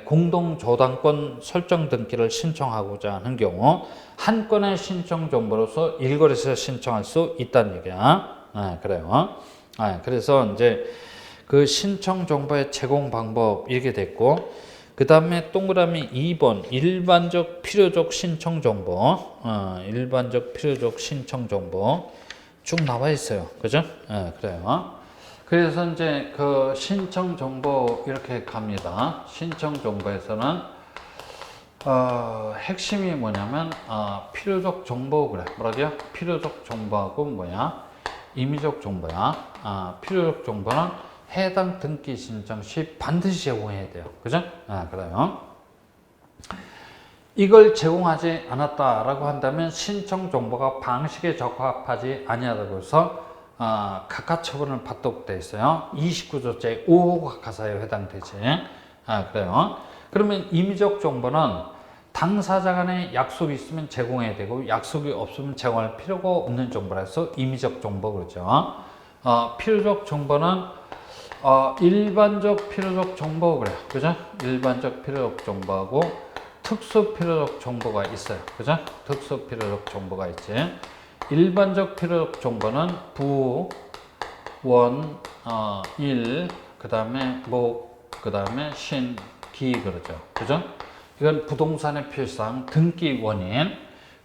공동 저당권 설정 등기를 신청하고자 하는 경우 한 건의 신청 정보로서 일괄해서 신청할 수 있다는 얘기야. 그래요. 그래서 이제 그 신청 정보의 제공 방법 이렇게 됐고, 그 다음에 동그라미 2번 일반적 필요적 신청 정보, 일반적 필요적 신청 정보 쭉 나와 있어요. 그죠? 그래요. 그래서 이제 그 신청 정보 이렇게 갑니다. 신청 정보에서는 핵심이 뭐냐면 필요적 정보 그래. 뭐라고요? 필요적 정보하고 뭐야? 임의적 정보야. 필요적 정보는 해당 등기 신청 시 반드시 제공해야 돼요. 그죠? 그래요. 이걸 제공하지 않았다라고 한다면 신청 정보가 방식에 적합하지 아니하다고 해서 각하 처분을 받도록 되어 있어요. 29조째 5호 각하사에 해당되지. 그래요. 그러면 임의적 정보는 당사자 간에 약속이 있으면 제공해야 되고 약속이 없으면 제공할 필요가 없는 정보라서 임의적 정보 그러죠. 필요적 정보는 일반적 필요적 정보 그래요. 그죠? 일반적 필요적 정보하고 특수 필요적 정보가 있어요. 그죠? 특수 필요적 정보가 있지. 일반적 필요적 정보는 부, 원, 일, 그 다음에 목, 그 다음에 신, 기 그러죠. 그죠? 이건 부동산의 필요사항, 등기 원인,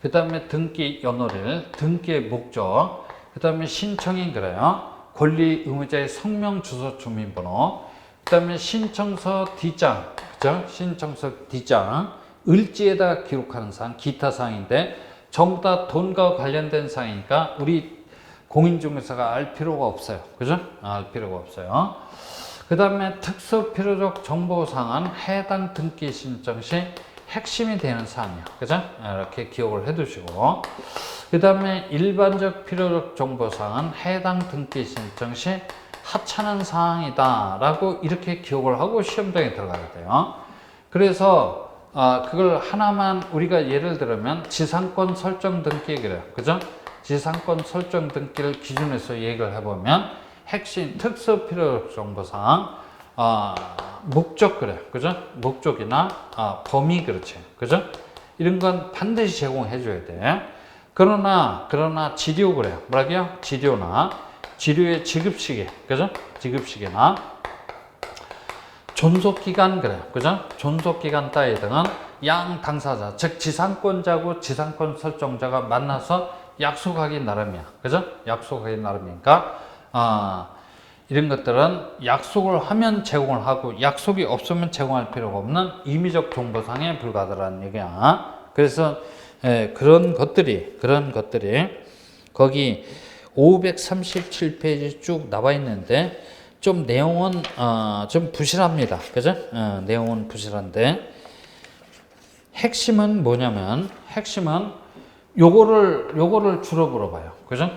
그 다음에 등기 연월일, 등기의 목적, 그 다음에 신청인 그래요. 권리 의무자의 성명, 주소, 주민번호, 그 다음에 신청서 D장, 그죠? 신청서 D장, 을지에다 기록하는 사항, 기타 사항인데 전부 다 돈과 관련된 사항이니까 우리 공인중개사가 알 필요가 없어요. 그죠? 알 필요가 없어요. 그 다음에 특수 필요적 정보사항은 해당 등기 신청 시 핵심이 되는 사항이에요. 그죠? 이렇게 기억을 해 두시고. 그 다음에 일반적 필요적 정보사항은 해당 등기 신청 시 하찮은 사항이다 라고 이렇게 기억을 하고 시험장에 들어가야 돼요. 그래서 그걸 하나만 우리가 예를 들면 지상권 설정 등기 그래요. 그죠? 지상권 설정 등기를 기준에서 얘기를 해보면 핵심 특수 필요적 정보사항 목적 그래요. 그죠? 목적이나 범위 그렇지. 그죠? 이런 건 반드시 제공해 줘야 돼. 그러나 지료 그래요. 뭐라고요? 지료나 지료의 지급시기. 그죠? 지급시기나 존속기간 그래요. 그죠? 존속기간 따위 등은 양 당사자, 즉 지상권자고 지상권 설정자가 만나서 약속하기 나름이야. 그죠? 약속하기 나름이니까 이런 것들은 약속을 하면 제공을 하고 약속이 없으면 제공할 필요가 없는 임의적 정보상에 불과하다는 얘기야. 그래서 그런 것들이 거기 537페이지 쭉 나와 있는데 좀 내용은 좀 부실합니다. 그죠? 내용은 부실한데 핵심은 뭐냐면 요거를 주로 물어봐요. 그죠?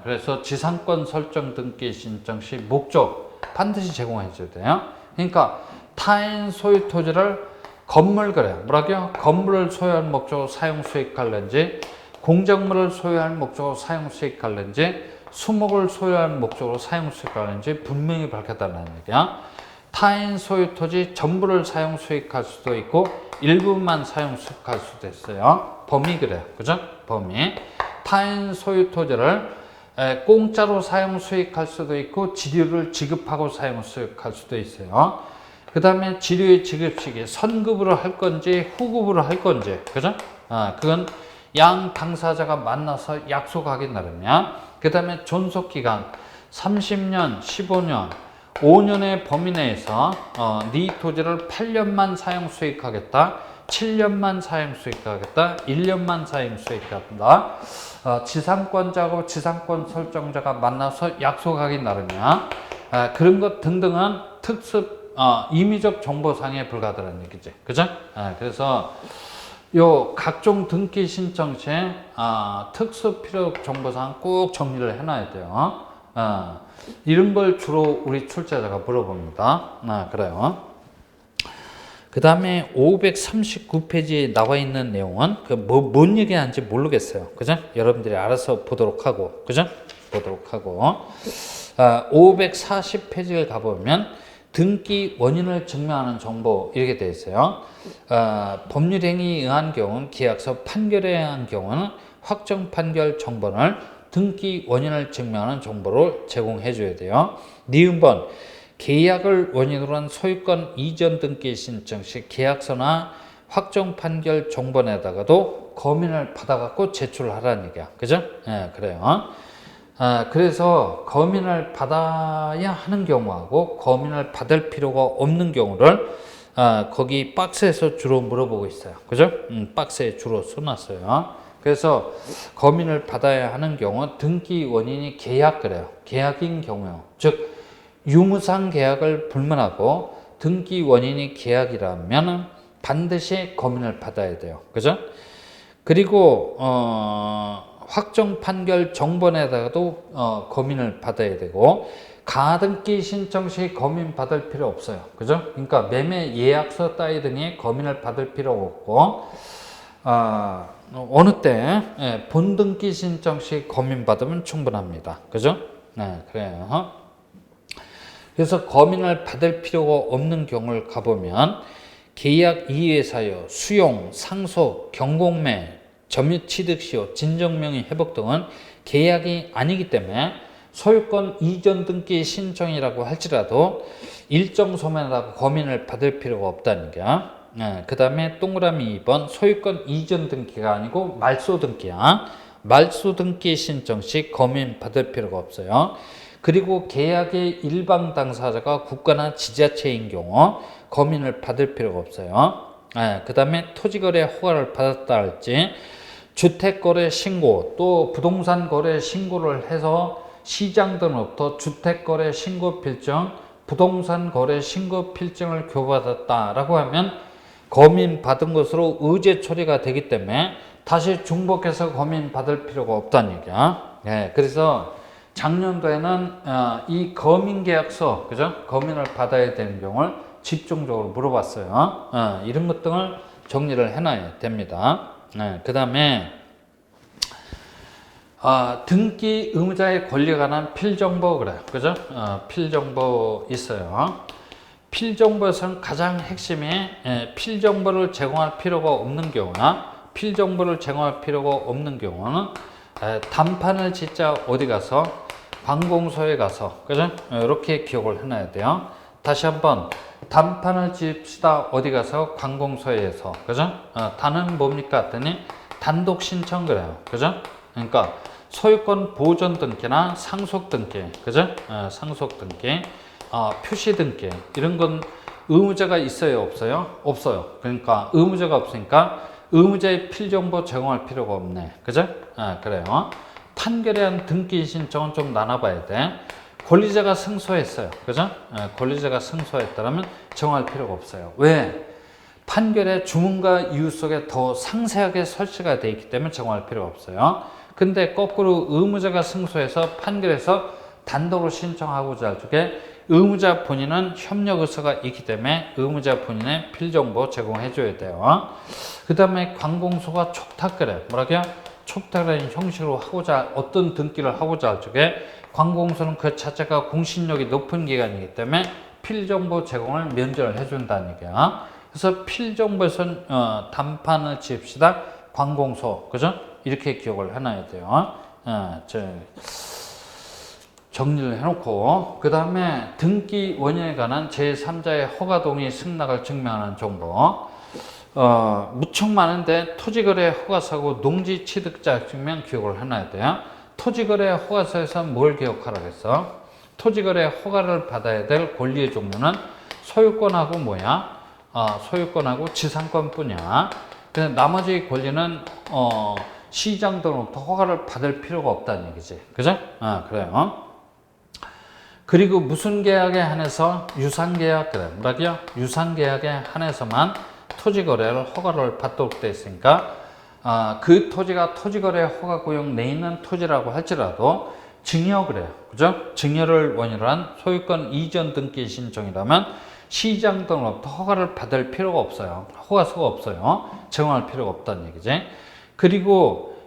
그래서 지상권 설정 등기 신청 시 목적 반드시 제공해 줘야 돼요. 그러니까 타인 소유 토지를 건물 그래요. 뭐라고요? 건물을 소유할 목적으로 사용 수익할는지 공작물을 소유할 목적으로 사용 수익할는지 수목을 수요할 목적으로 사용 수익할는지 분명히 밝혔다는 얘기야. 타인 소유 토지 전부를 사용 수익할 수도 있고 일부만 사용 수익할 수도 있어요. 범위 그래요. 그죠? 범위. 타인 소유 토지를 공짜로 사용 수익할 수도 있고 지료를 지급하고 사용 수익할 수도 있어요. 그 다음에 지료의 지급 시기 선급으로 할 건지 후급으로 할 건지 그죠? 그건 양 당사자가 만나서 약속하기 나름이야. 그 다음에 존속기간 30년, 15년, 5년의 범위 내에서 네 토지를 8년만 사용 수익하겠다, 7년만 사용 수익하겠다, 1년만 사용 수익하겠다. 지상권자고 지상권 설정자가 만나서 약속하기 나름이야. 그런 것 등등은 임의적 정보상에 불과하다는 얘기지. 그죠? 그래서 요 각종 등기 신청 시 특수 필요 정보사항 꼭 정리를 해놔야 돼요. 이런 걸 주로 우리 출제자가 물어봅니다. 그래요. 그 다음에 539페이지에 나와 있는 내용은 뭔 얘기하는지 모르겠어요. 그죠? 여러분들이 알아서 보도록 하고, 그죠? 보도록 하고. 540페이지를 가보면 등기 원인을 증명하는 정보 이렇게 되어 있어요. 법률 행위에 의한 경우는 계약서 판결에 의한 경우는 확정 판결 정보를 등기 원인을 증명하는 정보를 제공해 줘야 돼요. 니은번 계약을 원인으로 한 소유권 이전 등기 신청 시 계약서나 확정 판결 정본에다가도 검인을 받아갖고 제출을 하라는 얘기야. 그죠? 그래요. 그래서 검인을 받아야 하는 경우하고 검인을 받을 필요가 없는 경우를 거기 박스에서 주로 물어보고 있어요. 그죠? 박스에 주로 써놨어요. 그래서 검인을 받아야 하는 경우 등기 원인이 계약 그래요. 계약인 경우요. 즉 유무상 계약을 불문하고 등기 원인이 계약이라면 반드시 검인을 받아야 돼요. 그죠? 그리고 확정 판결 정본에다가도 검인을 받아야 되고 가등기 신청 시 검인 받을 필요 없어요. 그죠? 그러니까 매매 예약서 따위 등에 검인을 받을 필요 없고 어느 때 본등기 신청 시 검인 받으면 충분합니다. 그죠? 네, 그래요. 그래서 검인을 받을 필요가 없는 경우를 가보면 계약 이외 사유, 수용, 상속, 경공매, 점유 취득 시효, 진정명의 회복 등은 계약이 아니기 때문에 소유권 이전 등기 신청이라고 할지라도 일정 소매라고 검인을 받을 필요가 없다는 게. 그 다음에 동그라미 2번 소유권 이전 등기가 아니고 말소 등기야. 말소 등기 신청 시 검인 받을 필요가 없어요. 그리고 계약의 일방 당사자가 국가나 지자체인 경우 검인을 받을 필요가 없어요. 그 다음에 토지거래 허가를 받았다 할지 주택거래 신고 또 부동산 거래 신고를 해서 시장 등으로부터 주택거래 신고 필증, 부동산 거래 신고 필증을 교부받았다라고 하면 검인 받은 것으로 의제 처리가 되기 때문에 다시 중복해서 검인 받을 필요가 없다는 얘기야. 그래서 작년도에는 이 검인계약서, 그죠? 검인을 받아야 되는 경우를 집중적으로 물어봤어요. 이런 것 등을 정리를 해놔야 됩니다. 그 다음에 등기 의무자의 권리에 관한 필정보 그래요. 그죠? 필정보 있어요. 필정보에서는 가장 핵심이 필정보를 제공할 필요가 없는 경우나 필정보를 제공할 필요가 없는 경우는 단판을 진짜 어디 가서 관공서에 가서 그죠? 이렇게 기억을 해놔야 돼요. 다시 한번 단판을 칩시다. 어디 가서 관공서에서 그죠? 단은 뭡니까? 했더니 단독 신청 그래요. 그죠? 그러니까 소유권 보존 등기나 상속 등기, 그죠? 상속 등기, 표시 등기 이런 건 의무자가 있어요, 없어요? 없어요. 그러니까 의무자가 없으니까 의무자의 필정보 제공할 필요가 없네, 그죠? 그래요. 판결에 의한 등기 신청은 좀 나눠봐야 돼. 권리자가 승소했어요, 그죠? 권리자가 승소했다면 정할 필요가 없어요. 왜? 판결의 주문과 이유 속에 더 상세하게 설치가 되어 있기 때문에 정할 필요가 없어요. 근데 거꾸로 의무자가 승소해서 판결에서 단독으로 신청하고자 할 적에 의무자 본인은 협력 의사가 있기 때문에 의무자 본인의 필정보 제공해 줘야 돼요. 그 다음에 관공서가 촉탁거래, 뭐라고요? 촉탁이라는 형식으로 하고자 어떤 등기를 하고자 할 적에 관공서는 그 자체가 공신력이 높은 기관이기 때문에 필정보 제공을 면제를 해준다는 얘기야. 그래서 필정보에서는 단판을 칩시다. 관공서, 그죠? 이렇게 기억을 해놔야 돼요. 정리를 해놓고 그 다음에 등기 원인에 관한 제3자의 허가 동의 승낙을 증명하는 정보. 무척 많은데 토지거래 허가서하고 농지취득자 증명 기억을 해놔야 돼요. 토지거래 허가서에서 뭘 기억하라고 했어? 토지거래 허가를 받아야 될 권리의 종류는 소유권하고 뭐야? 소유권하고 지상권뿐이야. 근데 나머지 권리는 시장 등으로부터 허가를 받을 필요가 없다는 얘기지. 그죠? 그래요. 그리고 무슨 계약에 한해서 유상계약, 그래. 뭐라고요? 유상계약에 한해서만 토지거래를 허가를 받도록 되어 있으니까 그 토지가 토지거래 허가구역 내에 있는 토지라고 할지라도 증여 그래요. 그죠? 증여를 원인으로 한 소유권 이전 등기 신청이라면 시장 등으로부터 허가를 받을 필요가 없어요. 허가서가 없어요. 제공할 필요가 없다는 얘기지. 그리고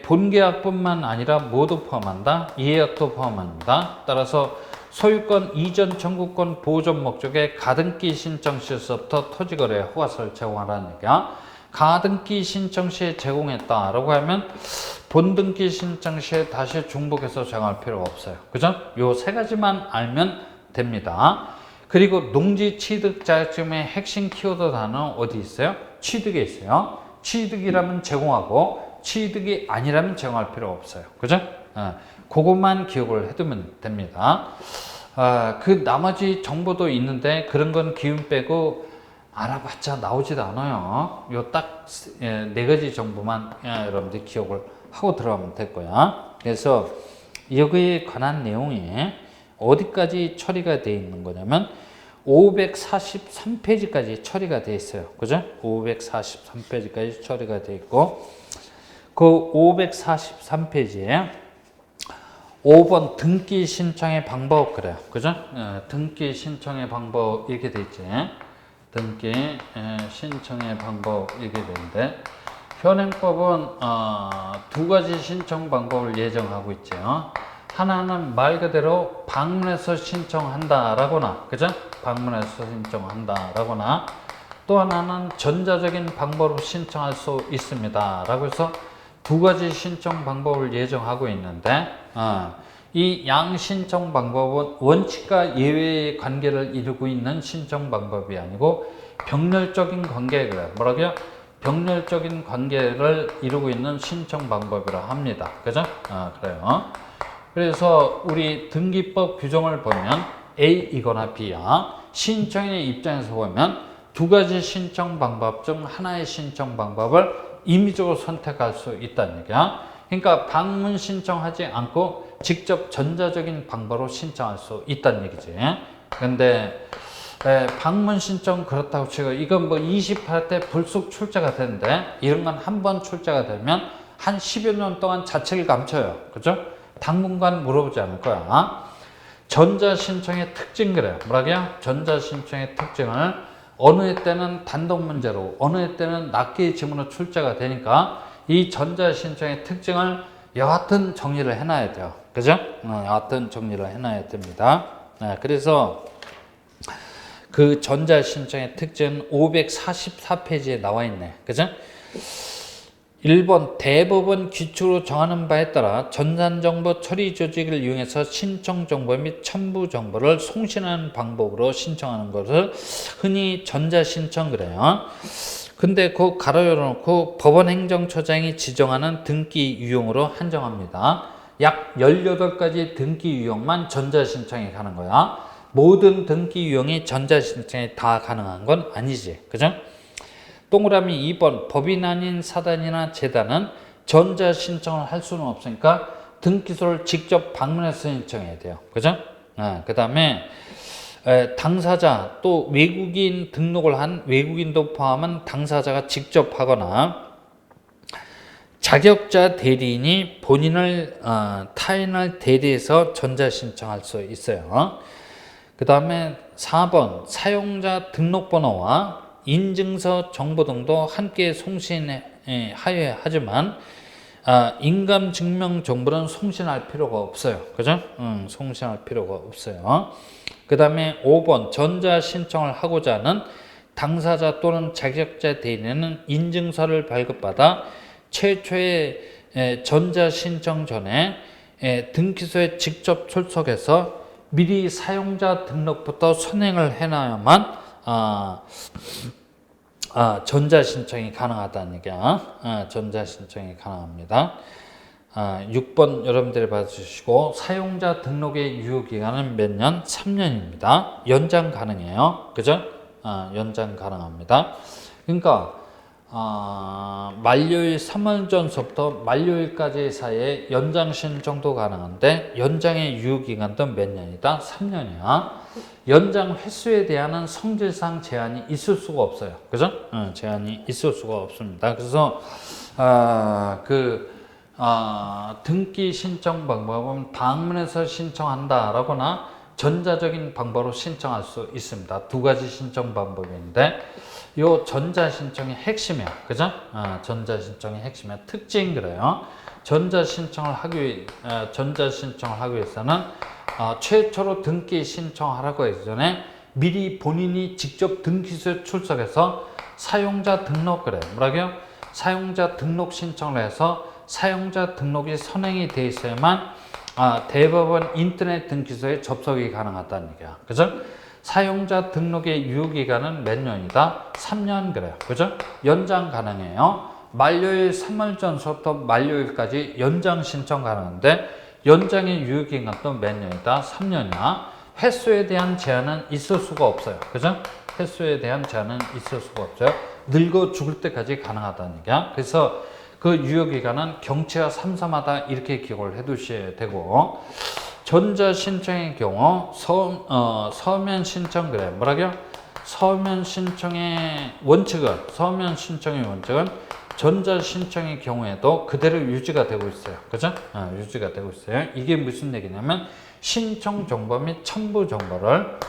본계약뿐만 아니라 모두 포함한다. 이해약도 포함합니다. 따라서 소유권 이전 청구권 보존 목적의 가등기 신청 시에서부터 토지거래 허가서를 제공하라는 얘기야. 가등기 신청 시에 제공했다라고 하면 본등기 신청 시에 다시 중복해서 제공할 필요가 없어요. 그죠? 요 세 가지만 알면 됩니다. 그리고 농지 취득 자격증의 핵심 키워드 단어는 어디 있어요? 취득에 있어요. 취득이라면 제공하고 취득이 아니라면 제공할 필요가 없어요. 그죠? 그것만 기억을 해두면 됩니다. 그 나머지 정보도 있는데 그런 건 기운 빼고 알아봤자 나오지도 않아요. 요 딱 네 가지 정보만 여러분들 기억을 하고 들어가면 될 거야. 그래서 여기에 관한 내용이 어디까지 처리가 되어 있는 거냐면 543페이지까지 처리가 되어 있어요. 그죠? 543페이지까지 처리가 되어 있고 그 543페이지에 5번 등기 신청의 방법 그래요. 그죠? 등기 신청의 방법 이렇게 돼 있지. 등기 신청의 방법 이렇게 되는데 현행법은 두 가지 신청 방법을 예정하고 있죠. 하나는 말 그대로 방문해서 신청한다라거나, 그죠? 방문해서 신청한다라거나, 또 하나는 전자적인 방법으로 신청할 수 있습니다라고 해서 두 가지 신청 방법을 예정하고 있는데, 이 양 신청 방법은 원칙과 예외의 관계를 이루고 있는 신청 방법이 아니고 병렬적인 관계가 뭐라고요? 병렬적인 관계를 이루고 있는 신청 방법이라 합니다. 그죠? 그래요. 그래서 우리 등기법 규정을 보면 A이거나 B야. 신청인의 입장에서 보면 두 가지 신청 방법 중 하나의 신청 방법을 임의적으로 선택할 수 있다는 얘기야. 그러니까 방문 신청하지 않고 직접 전자적인 방법으로 신청할 수 있다는 얘기지. 근데 방문 신청 그렇다고 치고 이건 뭐 28대 불쑥 출제가 되는데 이런 건 한 번 출제가 되면 한 10여 년 동안 자책을 감춰요. 그죠? 당분간 물어보지 않을 거야. 전자 신청의 특징 그래요. 뭐라고요? 전자 신청의 특징을 어느 때는 단독 문제로 어느 때는 낱개의 지문으로 출제가 되니까 이 전자 신청의 특징을 여하튼 정리를 해놔야 돼요. 그죠? 여하튼 정리를 해놔야 됩니다. 그래서 그 전자 신청의 특징은 544페이지에 나와 있네. 그죠? 1번 대법원 규칙으로 정하는 바에 따라 전산정보 처리 조직을 이용해서 신청 정보 및 첨부 정보를 송신하는 방법으로 신청하는 것을 흔히 전자신청 그래요. 근데 그 가로 열어놓고 법원행정처장이 지정하는 등기 유형으로 한정합니다. 약 18가지 등기 유형만 전자신청이 가는 거야. 모든 등기 유형이 전자신청이 다 가능한 건 아니지. 그죠? 동그라미 2번 법인 아닌 사단이나 재단은 전자신청을 할 수는 없으니까 등기소를 직접 방문해서 신청해야 돼요. 그죠? 그 다음에 당사자 또 외국인 등록을 한 외국인도 포함한 당사자가 직접 하거나 자격자 대리인이 본인을 타인을 대리해서 전자신청할 수 있어요. 그 다음에 4번 사용자 등록번호와 인증서 정보 등도 함께 송신하여야 하지만 인감 증명 정보는 송신할 필요가 없어요. 그죠? 송신할 필요가 없어요. 그 다음에 5번 전자 신청을 하고자 하는 당사자 또는 자격자 대리인은 인증서를 발급받아 최초의 전자 신청 전에 등기소에 직접 출석해서 미리 사용자 등록부터 선행을 해놔야만 전자 신청이 가능하다는 얘기야. 전자 신청이 가능합니다. 6번 여러분들이 봐주시고 사용자 등록의 유효기간은 몇 년? 3년입니다. 연장 가능해요. 그죠? 연장 가능합니다. 그러니까 만료일 3월 전서부터 만료일까지 사이에 연장 신청도 가능한데 연장의 유효기간도 몇 년이다? 3년이야. 연장 횟수에 대한 성질상 제한이 있을 수가 없어요. 그죠? 제한이 있을 수가 없습니다. 그래서 등기 신청 방법은 방문해서 신청한다라거나 전자적인 방법으로 신청할 수 있습니다. 두 가지 신청 방법인데 요 전자 신청의 핵심이야. 그죠? 전자 신청의 핵심이야. 특징 그래요. 전자 신청을 하기 위해서는 최초로 등기 신청하라고 하기 전에 미리 본인이 직접 등기소에 출석해서 사용자 등록 그래. 뭐라고요? 사용자 등록 신청을 해서 사용자 등록이 선행이 돼 있어야만 대법원 인터넷 등기소에 접속이 가능하다는 얘기야. 그죠? 사용자 등록의 유효기간은 몇 년이다? 3년 그래요. 그죠? 연장 가능해요. 만료일 3월 전서부터 만료일까지 연장 신청 가능한데 연장의 유효기간도 몇 년이다? 3년이야. 횟수에 대한 제한은 있을 수가 없어요. 그죠? 횟수에 대한 제한은 있을 수가 없어요. 늙어 죽을 때까지 가능하다는 얘기야. 그래서 그 유효기간은 경치와 삼사마다 이렇게 기억을 해 두셔야 되고, 전자 신청의 경우 서면 신청 그래 뭐라고요? 서면 신청의 원칙은 전자 신청의 경우에도 그대로 유지가 되고 있어요. 그죠? 유지가 되고 있어요. 이게 무슨 얘기냐면 신청 정보 및 첨부 정보를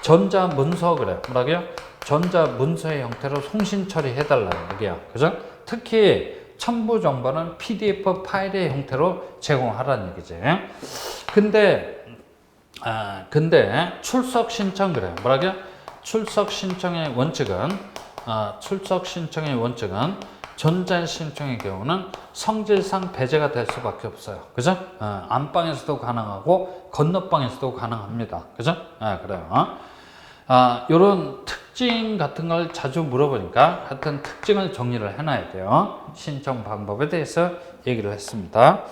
전자 문서 그래 뭐라고요? 전자 문서의 형태로 송신 처리해 달라는 얘기야. 그죠? 특히 첨부 정보는 PDF 파일의 형태로 제공하라는 얘기지. 근데 출석 신청 그래 뭐라고요? 출석 신청의 원칙은 전자 신청의 경우는 성질상 배제가 될 수밖에 없어요. 그죠? 안방에서도 가능하고 건너방에서도 가능합니다. 그죠? 그래요. 요런 특징 같은 걸 자주 물어보니까 하여튼 특징을 정리를 해놔야 돼요. 신청 방법에 대해서 얘기를 했습니다.